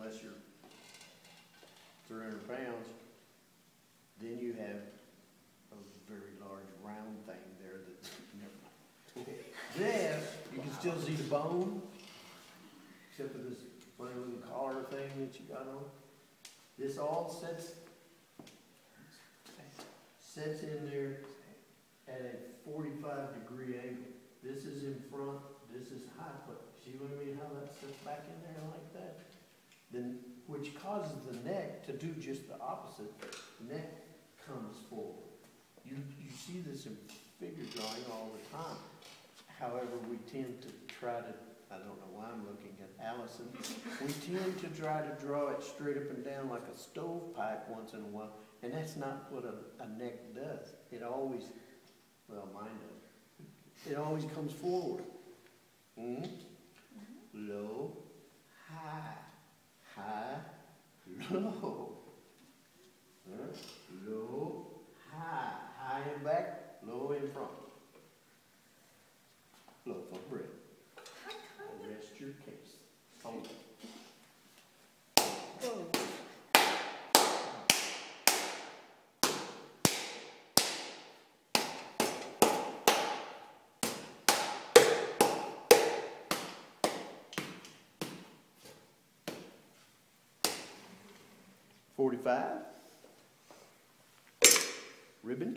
unless you're 300 pounds. Then you have a very large round thing there that, never mind. Then you can still see the bone, except for this funny little collar thing that you got on. This all sets in there at a 45-degree angle. This is in front, this is high foot. See what I mean, how that sits back in there like that? Then, which causes the neck to do just the opposite. The neck comes forward. You see this in figure drawing all the time. However, we tend to try to, I don't know why I'm looking at Allison, we tend to try to draw it straight up and down like a stovepipe once in a while, and that's not what a neck does. It always, well, mine does. It always comes forward. Low, high, high, low. Low, high, high in back, low in front. Low for bread. Rest your case. Hold it. Whoa. 45. Ribbon.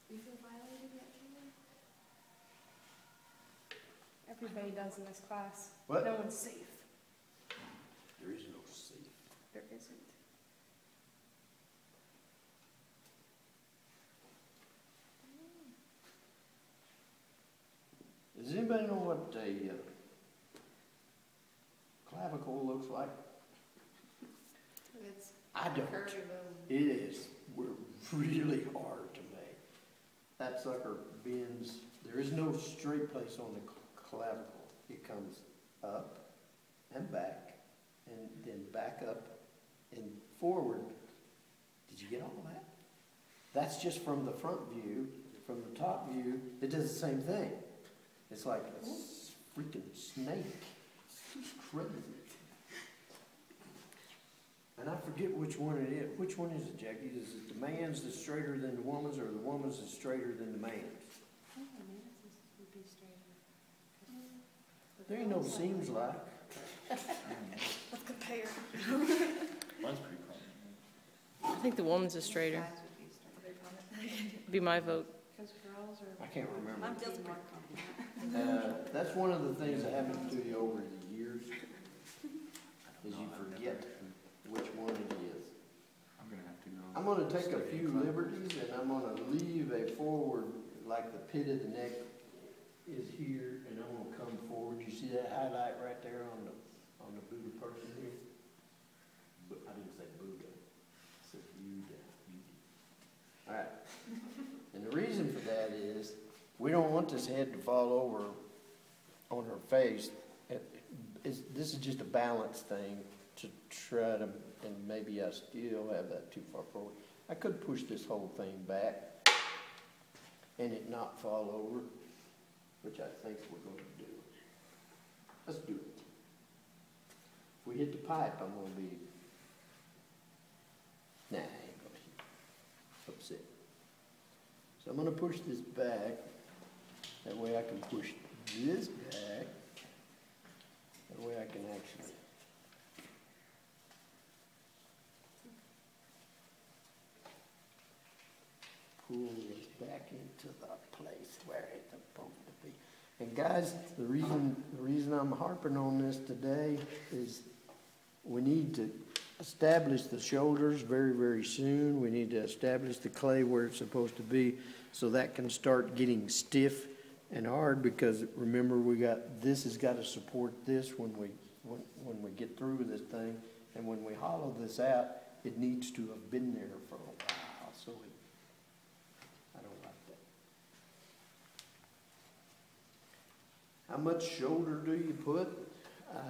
You feel violated yet, Julie? Everybody does in this class. What? No one's safe. There is no safe. There isn't. Does anybody know what a clavicle looks like? It's I don't. It is really hard to make. That sucker bends. There is no straight place on the clavicle. It comes up and back, and then back up and forward. Did you get all of that? That's just from the front view. From the top view, it does the same thing. It's like a freaking snake. It's crazy. And I forget which one it is. Which one is it, Jackie? Is it the man's that's straighter than the woman's, or the woman's that's straighter than the man's? I think the man's would be straighter. There ain't no seams like. Let's compare. Mine's pretty common. I think the woman's is straighter. Be my vote. Because girls are. I can't remember. I'm just more confident. That's one of the things that happens to you over the years, is you forget which one it is. I'm going to have to know. I'm going to take a few liberties, and I'm going to leave a forward, like the pit of the neck is here, and I'm going to come forward. You see that highlight right there on the Buddha person here? But I didn't say Buddha. I said Buddha. All right. And the reason for that is we don't want this head to fall over on her face. This is just a balance thing to try to, and maybe I still have that too far forward. I could push this whole thing back and it not fall over, which I think we're going to do. Let's do it. If we hit the pipe, I'm going to be, nah, I ain't going to be upset. So I'm going to push this back. That way I can push this back. That way I can actually pull this back into the place where it's supposed to be. And guys, the reason I'm harping on this today is we need to establish the shoulders very, very soon. We need to establish the clay where it's supposed to be so that can start getting stiff and hard, because remember, this has got to support this when we get through with this thing, and when we hollow this out, it needs to have been there for a while. So I don't like that. How much shoulder do you put?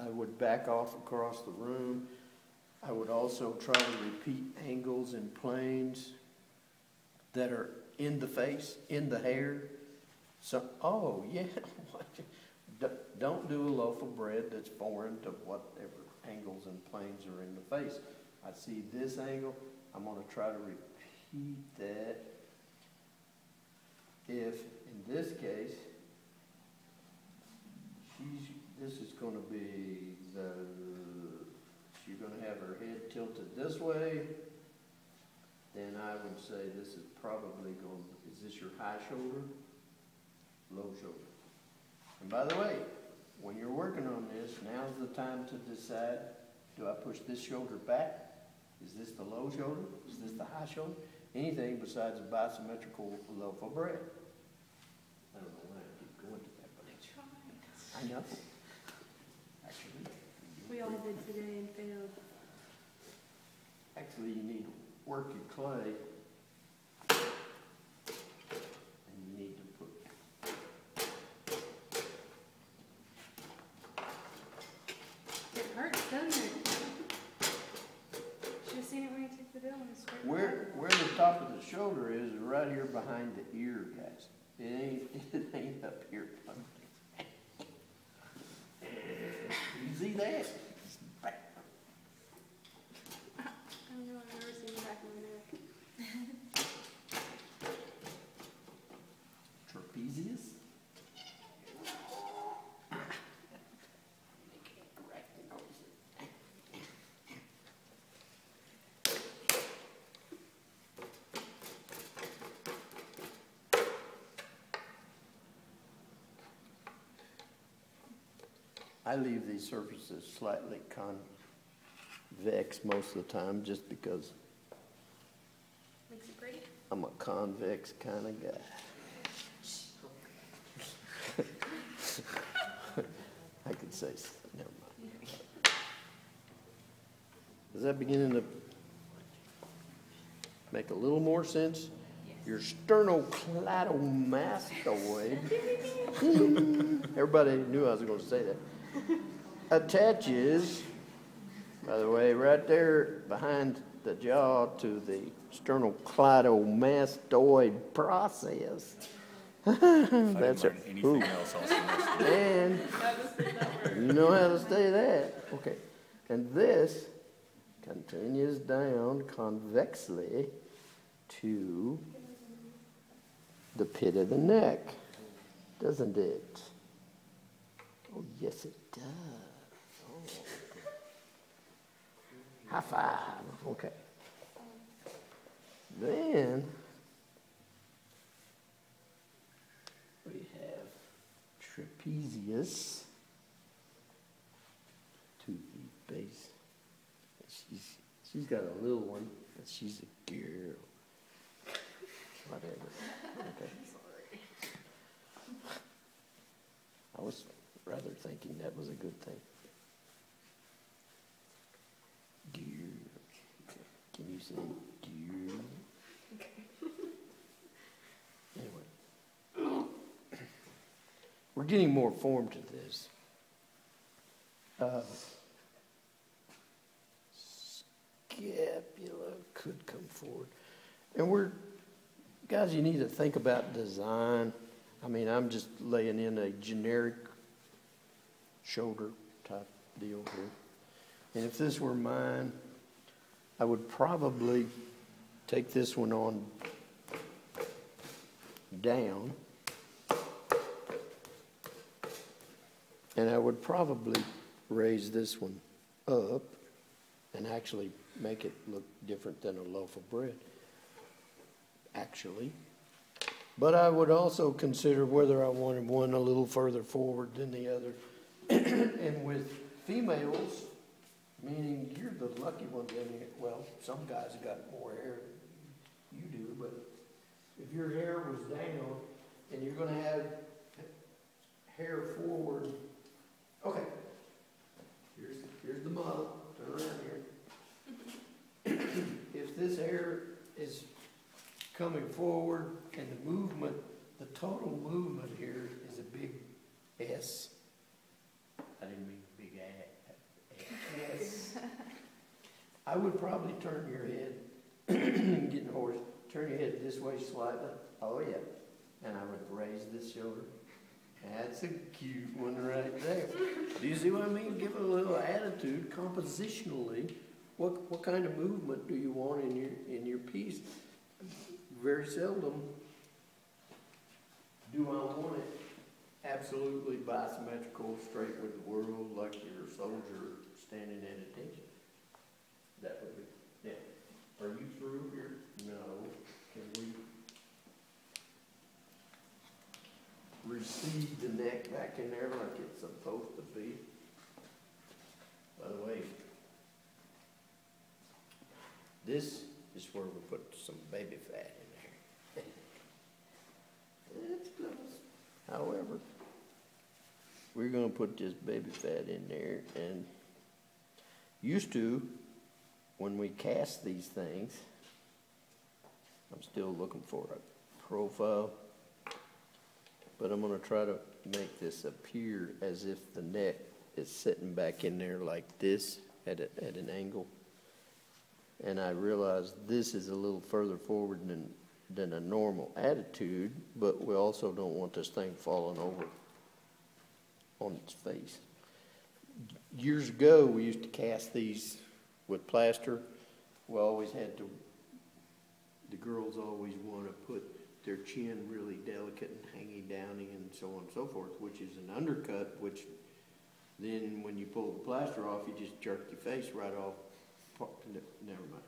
I would back off across the room. I would also try to repeat angles and planes that are in the face, in the hair. So, oh yeah, Don't do a loaf of bread that's foreign to whatever angles and planes are in the face. I see this angle, I'm gonna try to repeat that. If, in this case, this is gonna be she's gonna have her head tilted this way, then I would say this is probably is this your high shoulder? Low shoulder. And by the way, when you're working on this, now's the time to decide, do I push this shoulder back? Is this the low shoulder? Is this the high shoulder? Anything besides a bisymmetrical loaf of bread. I don't know why I keep going to that, but I know. Actually, We all did today and failed. actually, you need to work your clay, and you need to put. It hurts, doesn't it? Should have seen it when you took the bill and straight. Where the top of the shoulder is right here behind the ear, guys. It ain't up here. You see that? I don't know, I've never seen the back of my neck. Trapezius? I leave these surfaces slightly convex most of the time just because Makes it pretty. I'm a convex kind of guy. I could say, never mind. Is that beginning to make a little more sense? Your sternocleidomastoid, everybody knew I was going to say that, attaches, by the way, right there behind the jaw to the sternocleidomastoid process. That's it. Anything else also missed. And you know how to say that. Okay. And this continues down convexly to the pit of the neck, doesn't it? Oh, yes, it does. Oh. High five. Okay. Then we have trapezius to the base. She's got a little one, but she's a girl. Whatever. Okay. I was rather thinking that was a good thing. Gear. Can you say gear? Anyway. We're getting more form to this. Scapula could come forward. And guys, you need to think about design. I mean, I'm just laying in a generic shoulder type deal here. And if this were mine, I would probably take this one on down. And I would probably raise this one up and actually make it look different than a loaf of bread. Actually. But I would also consider whether I wanted one a little further forward than the other. And with females, meaning you're the lucky one, well, some guys have got more hair than you do, but if your hair was down and you're going to have hair forward, okay, here's the model, turn around here. If this hair is coming forward and the movement, the total movement here is a big S. I didn't mean big A. S. I would probably turn your head, getting hoarse, turn your head this way slightly. Oh yeah. And I would raise this shoulder That's a cute one right there. Do you see what I mean? Give it a little attitude, compositionally. What kind of movement do you want in your piece? Very seldom do I want it absolutely bisymmetrical, straight with the world, like you're a soldier standing at attention. That would be, yeah. Are you through here? No. Can we recede the neck back in there like it's supposed to be? By the way, this is where we put some baby fat in there. It's close. However, we're going to put this baby fat in there, and used to, when we cast these things, I'm still looking for a profile, but I'm going to try to make this appear as if the neck is sitting back in there like this at an angle. And I realize this is a little further forward than a normal attitude, but we also don't want this thing falling over on its face. Years ago, we used to cast these with plaster. We always had to, the girls always want to put their chin really delicate and hanging downy and so on and so forth, which is an undercut, which then when you pull the plaster off, you just jerk your face right off. Never mind.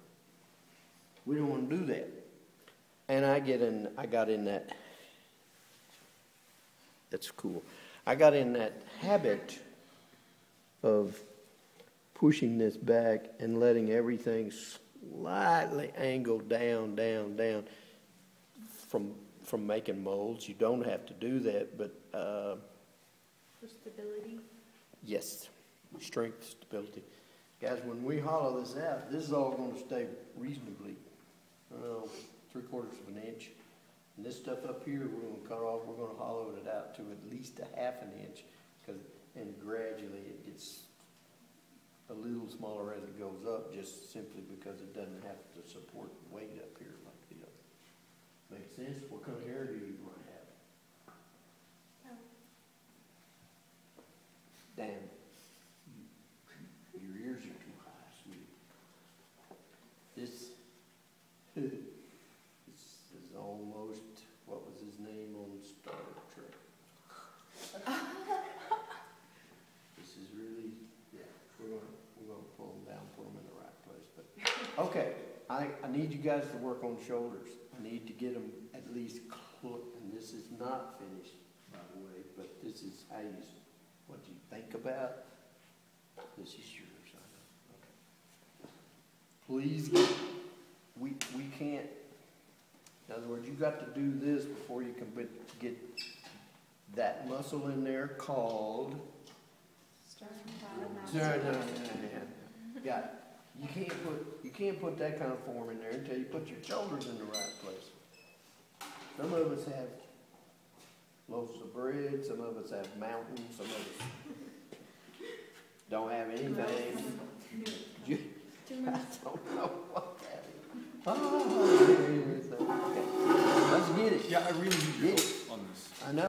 We don't want to do that. And I got in that, that's cool. I got in that habit of pushing this back and letting everything slightly angle down from making molds. You don't have to do that, but For stability. yes, strength, stability. Guys, when we hollow this out, this is all going to stay reasonably, 3/4 of an inch. And this stuff up here, we're going to cut off. We're going to hollow it out to at least a 1/2 inch, and gradually it gets a little smaller as it goes up, just simply because it doesn't have to support weight up here like the other. Make sense? What kind of hair do you want to have? Oh. Damn. Your ears are too high, sweetie. This is almost, what was his name on Star Trek? This is really, yeah, we're gonna pull them down, put them in the right place. But okay, I need you guys to work on shoulders. I need to get them at least close, and this is not finished, by the way, but this is how you, what you think about. This is yours. Please, we can't, in other words, you got to do this before you can get that muscle in there called. No. Yeah, you can't put that kind of form in there until you put your shoulders in the right place. Some of us have loaves of bread, some of us have mountains, some of us don't have anything. I don't know what that is. Oh, okay. Let's get it. Yeah, I really need your help on this. I know.